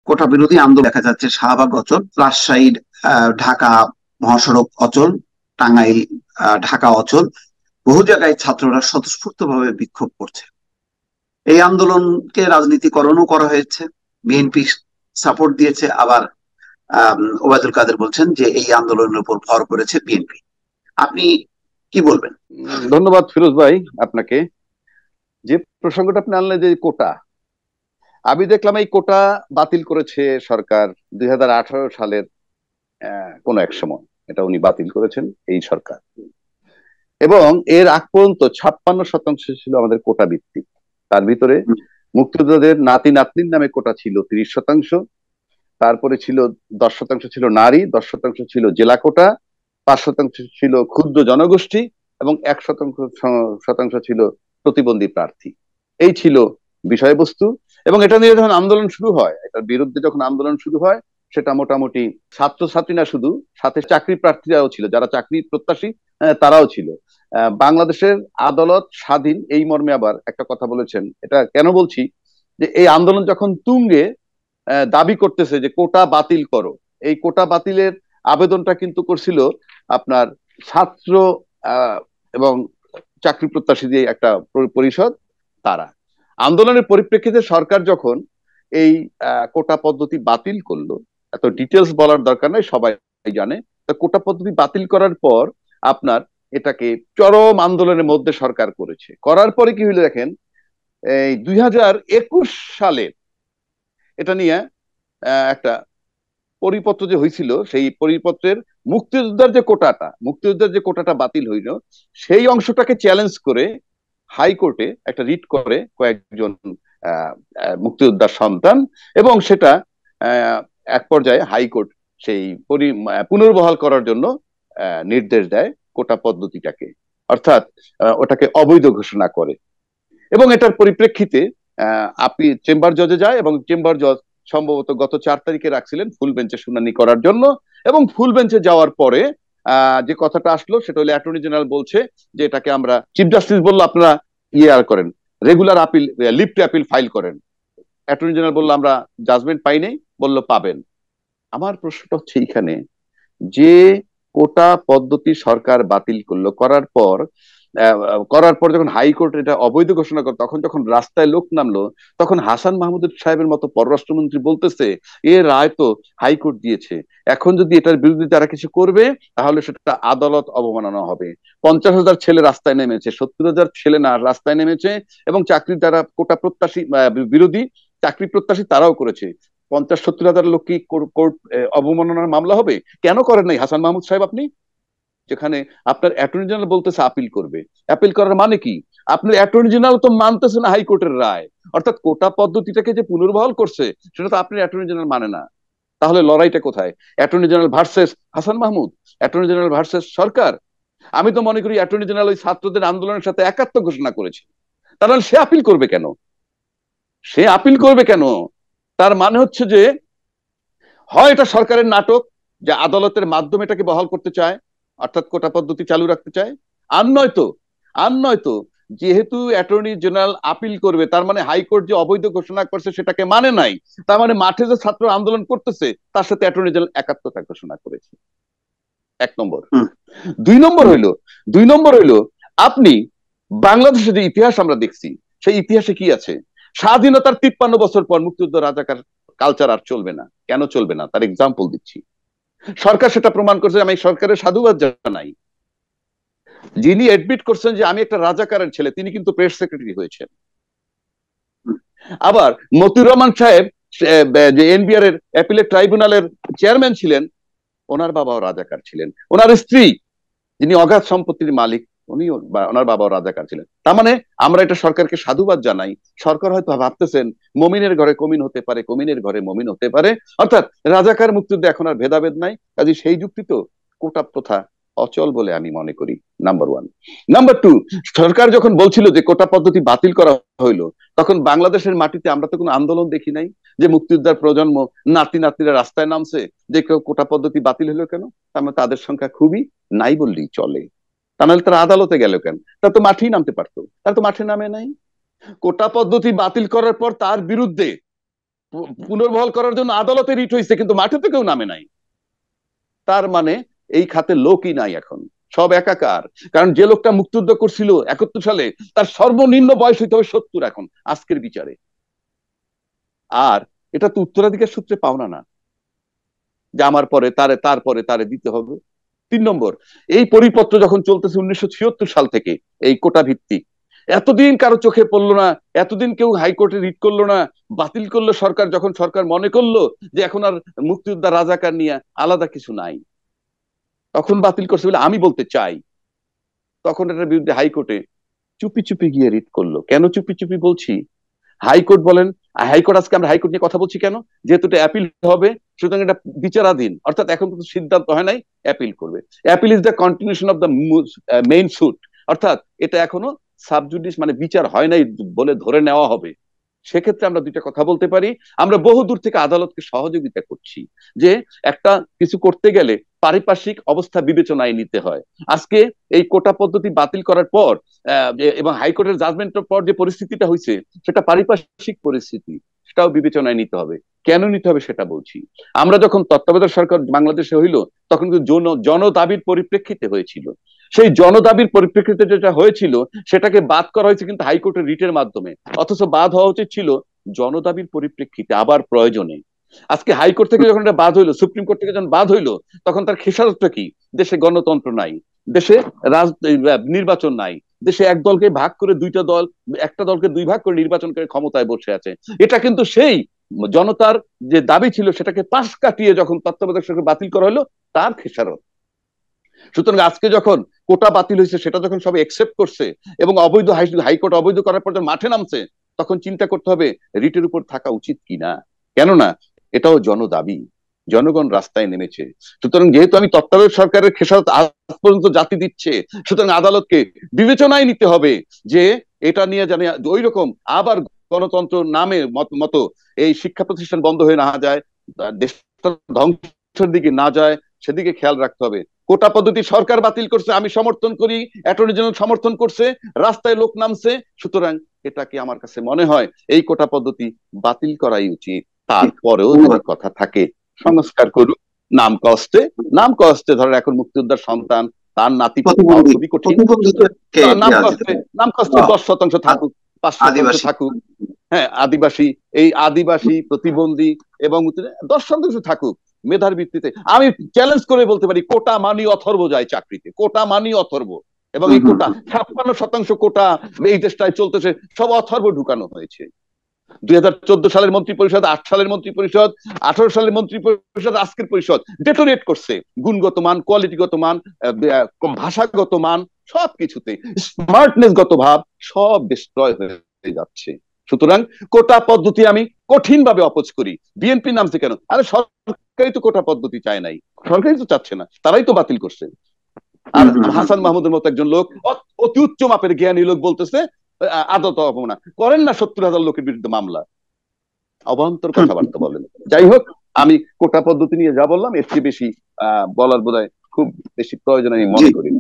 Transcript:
কোটা বিরোধী আন্দোলন দেখা যাচ্ছে শাহবাগ অচল, রাজশাহী ঢাকা মহাসড়ক অচল, টাঙ্গাইল ঢাকা অচল, বহু জায়গায় ছাত্ররা স্বতঃস্ফূর্ত ভাবে বিক্ষোভ করছে। এই আন্দোলনকে রাজনীতিকরণও করা হয়েছে, বিএনপি সাপোর্ট দিয়েছে, আবার ওবায়দুল কাদের বলছেন যে এই আন্দোলনের উপর ভর করেছে বিএনপি। আপনি কি বলবেন? ধন্যবাদ ফিরোজ ভাই আপনাকে। যে প্রসঙ্গটা আপনি আনলেন যে কোটা, আমি দেখলাম এই কোটা বাতিল করেছে সরকার 2018 সালের কোন এক সময়। এটা উনি বাতিল করেছেন এই সরকার, এবং এর আগ পর্যন্ত 56% ছিল আমাদের কোটা ভিত্তিক। তার ভিতরে মুক্তিযোদ্ধাদের নাতি নাতনির নামে কোটা ছিল 30%, তারপরে ছিল 10% ছিল নারী, 10% ছিল জেলা কোটা, 5% ছিল ক্ষুদ্র জনগোষ্ঠী, এবং 1% ছিল প্রতিবন্ধী প্রার্থী। এই ছিল বিষয়বস্তু। এবং এটা নিয়ে যখন আন্দোলন শুরু হয়, এটার বিরুদ্ধে যখন আন্দোলন শুরু হয়, সেটা মোটামুটি ছাত্রছাত্রী না শুধু, সাথে চাকরি প্রার্থীরাও ছিল, যারা চাকরি প্রত্যাশী তারাও ছিল। বাংলাদেশের আদালত স্বাধীন, এই মর্মে আবার একটা কথা বলেছেন। এটা কেন বলছি, যে এই আন্দোলন যখন তুঙ্গে দাবি করতেছে যে কোটা বাতিল করো, এই কোটা বাতিলের আবেদনটা কিন্তু করছিল আপনার ছাত্র এবং চাকরি প্রত্যাশী যে একটা পরিষদ, তারা। আন্দোলনের পরিপ্রেক্ষিতে সরকার যখন এই কোটা পদ্ধতি বাতিল করলো, এত ডিটেলস বলার দরকার নাই, সবাই জানে। তো কোটা পদ্ধতি বাতিল করার পর আপনার এটাকে চরম আন্দোলনের মধ্যে সরকার করেছে। করার পরে কি হইলো দেখেন, এই 2021 সালে এটা নিয়ে একটা পরিপত্র যে হয়েছিল, সেই পরিপত্রের মুক্তিযোদ্ধার যে কোটাটা বাতিল হইল, সেই অংশটাকে চ্যালেঞ্জ করে হাইকোর্টে একটা রিট করে কয়েকজন মুক্তিযোদ্ধার সন্তান, এবং সেটা এক পর্যায়ে হাইকোর্ট সেই পুনর্বহাল করার জন্য নির্দেশ দেয় কোটা পদ্ধতিটাকে, অর্থাৎ ওটাকে অবৈধ ঘোষণা করে। এবং এটার পরিপ্রেক্ষিতে আপিল চেম্বার জজে যায়, এবং চেম্বার জজ সম্ভবত গত 4 তারিখে রাখছিলেন ফুল বেঞ্চে শুনানি করার জন্য। এবং ফুল বেঞ্চে যাওয়ার পরে যে কথাটা আসলো, সেটা হলো অ্যাটর্নি জেনারেল বলছে যে এটাকে আমরা, চিফ জাস্টিস বললো আপনারা আর করেন, regular appeal, leave to appeal file করেন। অ্যাটর্নি জেনারেল বললো আমরা জাজমেন্ট পাই নাই, বললো পাবেন। আমার প্রশ্নটা হচ্ছে এইখানে, যে কোটা পদ্ধতি সরকার বাতিল করলো, করার পর যখন হাইকোর্ট এটা অবৈধ ঘোষণা করে, তখন যখন রাস্তায় লোক নামলো, তখন হাসান মাহমুদুর সাহেবের মতো পররাষ্ট্রমন্ত্রী বলতেছে এ রায় তো হাইকোর্ট দিয়েছে, এখন যদি এটার বিরুদ্ধে তারা কিছু করবে তাহলে সেটা আদালত অবমাননা হবে। 50,000 ছেলে রাস্তায় নেমেছে, 70,000 ছেলে না রাস্তায় নেমেছে, এবং চাকরি যারা কোটা প্রত্যাশী বিরোধী চাকরি প্রত্যাশী তারাও করেছে। 50-70 হাজার লোক কি কোর্ট অবমাননার মামলা হবে? কেন করেন নাই হাসান মাহমুদ সাহেব আপনি? যেখানে আপনার অ্যাটর্নি জেনারেল বলতেছে আপিল করবে, অ্যাপিল করার মানে কি? আপনার অ্যাটর্নি জেনারেল তো মানতেছে না হাইকোর্টের রায়, অর্থাৎ কোটা পদ্ধতিটাকে যে পুনর্বহাল করছে সেটা তো আপনার অ্যাটর্নি জেনারেল মানে না। তাহলে লড়াইটা কোথায়? Attorney general versus Hasan Mahmud, attorney general versus সরকার? আমি তো মনে করি অ্যাটর্নি জেনারেল ওই ছাত্রদের আন্দোলনের সাথে একাত্ম ঘোষণা করেছে, তাহলে সে আপিল করবে কেন? সে আপিল করবে কেন? তার মানে হচ্ছে যে হয় এটা সরকারের নাটক, যে আদালতের মাধ্যমে এটাকে বহাল করতে চায়, অর্থাৎ কোটা পদ্ধতি চালু রাখতে চায়, আর নয়তো যেহেতু অ্যাটর্নি জেনারেল আপিল করবে, তার মানে হাইকোর্ট যে অবৈধ ঘোষণা করছে সেটাকে মানে নাই, তার মানে মাঠে যে ছাত্র আন্দোলন করতেছে তার সাথে অ্যাটর্নি জেনারেল একাত্মতা ঘোষণা করেছে। 1 নম্বর। দুই নম্বর হইলো, আপনি বাংলাদেশের যে ইতিহাস আমরা দেখছি, সেই ইতিহাসে কি আছে? স্বাধীনতার 53 বছর পর মুক্তিযুদ্ধ রাজাকার কালচার আর চলবে না। কেন চলবে না তার এক্সাম্পল দিচ্ছি। সরকার সেটা প্রমাণ করছে, আমি সরকারের সাধুবাদ জানাই। যিনি এডমিট করছেন যে আমি একটা রাজাকারের ছেলে, তিনি কিন্তু প্রেস সেক্রেটারি হয়েছেন। আবার মতিউর রহমান সাহেব যে এনবিআর এর অ্যাপিলেট ট্রাইব্যুনালের চেয়ারম্যান ছিলেন, ওনার বাবাও রাজাকার ছিলেন। ওনার স্ত্রী যিনি অগাধ সম্পত্তির মালিক, উনিও, ওনার বাবাও রাজাকার ছিলেন। তার মানে আমরা এটা সরকারকে সাধুবাদ জানাই। সরকার হয়তো ভাবতেছেন মমিনের ঘরে কমিন হতে পারে, কমিনের ঘরে মমিন হতে পারে, অর্থাৎ রাজাকার মুক্তিযুদ্ধ এখন আর ভেদাভেদ নাই। কাজে সেই যুক্তি তো কোটা প্রথা অচল বলে আমি মনে করি। Number one. নাম্বার টু, সরকার যখন বলছিল যে কোটা পদ্ধতি বাতিল করা হইলো, তখন বাংলাদেশের মাটিতে আমরা তো কোনো আন্দোলন দেখি নাই যে মুক্তিযোদ্ধার প্রজন্ম নাতি নাতনিরা রাস্তায় নামছে যে কোটা পদ্ধতি বাতিল হলো কেন। তার তাদের সংখ্যা খুবই নাই বললেই চলে। তা নাহলে তারা আদালতে গেল কেন? তারা তো মাঠেই নামতে পারতো, তারা তো মাঠে নামে নাই। কোটা পদ্ধতি বাতিল করার পর তার বিরুদ্ধে পুনর্বহাল করার জন্য আদালতে রিট হয়েছে, কিন্তু মাঠে তো কেউ নামে নাই। তার মানে এই খাতে লোকই নাই এখন, সব একাকার। কারণ যে লোকটা মুক্তিযুদ্ধ করছিল 71 সালে, তার সর্বনিম্ন বয়স হইতে হবে 70 এখন আজকের বিচারে। আর এটা তো উত্তরাধিকার সূত্রে পাওনা না, যে আমার পরে তারে, তারপরে তারে দিতে হবে। 3 নম্বর, এই পরিপত্র যখন চলতেছে 1976 সাল থেকে, এই কোটা ভিত্তিক, এতদিন কারো চোখে পড়লো না, এতদিন কেউ হাইকোর্টে রিট করলো না, বাতিল করলো সরকার, যখন সরকার মনে করলো যে এখন আর মুক্তিযোদ্ধা রাজাকার নিয়ে আলাদা কিছু নাই, তখন বাতিল করছে বলে আমি বলতে চাই। তখন এটার বিরুদ্ধে হাইকোর্টে চুপি চুপি গিয়ে রিট করলো। কেন চুপি চুপি বলছি? হাইকোর্ট বলেন, হাইকোর্ট, আজকে আমরা হাইকোর্ট নিয়ে কথা বলছি কেন? যেহেতু এটা অ্যাপিল হবে, সুতরাং এটা বিচারাধীন, অর্থাৎ এখন কিন্তু সিদ্ধান্ত হয় নাই, অ্যাপিল করবে। Appeal is the continuation of the main suit, অর্থাৎ এটা এখনো সাবজুডিস মানে বিচার হয় নাই বলে ধরে নেওয়া হবে। সেক্ষেত্রে আমরা দুইটা কথা বলতে পারি, আমরা বহু দূর থেকে আদালতকে সহযোগিতা করছি, যে একটা কিছু করতে গেলে পারিপার্শ্বিক অবস্থা বিবেচনায় নিতে হয়। আজকে এই কোটা পদ্ধতি বাতিল করার পর এবং হাইকোর্টের জাজমেন্টের পর যে পরিস্থিতিটা হয়েছে, সেটা পারিপার্শ্বিক পরিস্থিতি, সেটাও বিবেচনায় নিতে হবে। কেন নিতে হবে সেটা বলছি। আমরা যখন তত্ত্বাবধায়ক সরকার বাংলাদেশে হইল, তখন কিন্তু জনদাবির পরিপ্রেক্ষিতে হয়েছিল। সেই জনদাবির পরিপ্রেক্ষিতে যেটা হয়েছিল, সেটাকে বাদ করা হয়েছে কিন্তু হাইকোর্টের রিটের মাধ্যমে, অথচ বাদ হওয়া উচিত ছিল জনদাবির পরিপ্রেক্ষিতে, আবার প্রয়োজনে। আজকে হাইকোর্ট থেকে যখন এটা বাদ হইলো, সুপ্রিম কোর্ট থেকে যখন বাদ হইলো, তখন তার খেসারতটা কি? দেশে গণতন্ত্র নাই, দেশে নির্বাচন নাই, দেশে এক দলকে ভাগ করে দুইটা দল, একটা দলকে দুই ভাগ করে নির্বাচন করে ক্ষমতায় বসে আছে। এটা কিন্তু সেই জনতার যে দাবি ছিল, সেটাকে পাশ কাটিয়ে যখন তত্ত্বাবধায়ক সরকার বাতিল করা হলো, তার খেসারত। সুতরাং আজকে যখন কোটা বাতিল হয়েছে, সেটা যখন সবাই একসেপ্ট করছে এবং অবৈধ হাইকোর্ট অবৈধ করার পর যখন মাঠে নামছে, তখন চিন্তা করতে হবে রিটের উপর থাকা উচিত কিনা। কেননা এটাও জনদাবি, জনগণ রাস্তায় নেমেছে। সুতরাং যেহেতু আমি তত্ত্বাবধায়ক সরকারের খেসারত আজ পর্যন্ত জাতি দিচ্ছে, সুতরাং আদালতকে বিবেচনায় নিতে হবে যে এটা নিয়ে জানি ওই রকম আবার গণতন্ত্র নামে মতো এই শিক্ষা প্রতিষ্ঠান বন্ধ হয়ে না যায়, দেশটা ধ্বংসের দিকে না যায়, সেদিকে খেয়াল রাখতে হবে। কোটা পদ্ধতি সরকার বাতিল করছে, আমি সমর্থন করি, অ্যাটর্নি জেনারেল সমর্থন করছে, রাস্তায় লোক নামছে, সুতরাং এটাকে আমার কাছে মনে হয় এই কোটা পদ্ধতি বাতিল করাই উচিত। তারপরেও যদি কথা থাকে, সংস্কার করুক, নাম কষ্টে, নাম কষ্টে ধরেন এখন মুক্তিযোদ্ধার সন্তান, তার নাতি খুবই কঠিন, নাম কষ্টে 10% থাকুক, 5% থাকুক, হ্যাঁ আদিবাসী, এই আদিবাসী প্রতিবন্ধী এবং 10% থাকুক মেধার ভিত্তিতে। আমি চ্যালেঞ্জ করে বলতে পারি, কোটা মানি অথর্ব যায় চাকরিতে, কোটা মানি অথর্ব। এবং এই কোটা 56% কোটা এই দেশটায় চলতেছে, সব অথর্ব ঢুকানো হয়েছে। 2014 সালের মন্ত্রী পরিষদ, 8 সালের মন্ত্রী পরিষদ, 18 সালের মন্ত্রী পরিষদ, আজকের পরিষদ ডেটোরেট করছে গুণগত মান, কোয়ালিটিগত মান, ভাষাগত মান, সবকিছুতে স্মার্টনেস গত ভাব সব ডিস্ট্রয় হয়ে যাচ্ছে। সুতরাং কোটা পদ্ধতি আমি কঠিন ভাবে অপোজ করি। বিএনপি নামছে কেন? আরে সরকারই তো কোটা পদ্ধতি চায় নাই, সরকারই তো চাচ্ছে না, তারাই তো বাতিল করছে। আর হাসান মাহমুদের মতো একজন লোক, অতি উচ্চ মাপের জ্ঞানী লোক বলতেছে আদত অপমানা করেন না, 70,000 লোকের বিরুদ্ধে মামলা, অবান্তর কথাবার্তা বলেন। যাই হোক, আমি কোটা পদ্ধতি নিয়ে যা বললাম, এর চেয়ে বেশি বলার বোধহয় খুব বেশি প্রয়োজন আমি মনে করি না।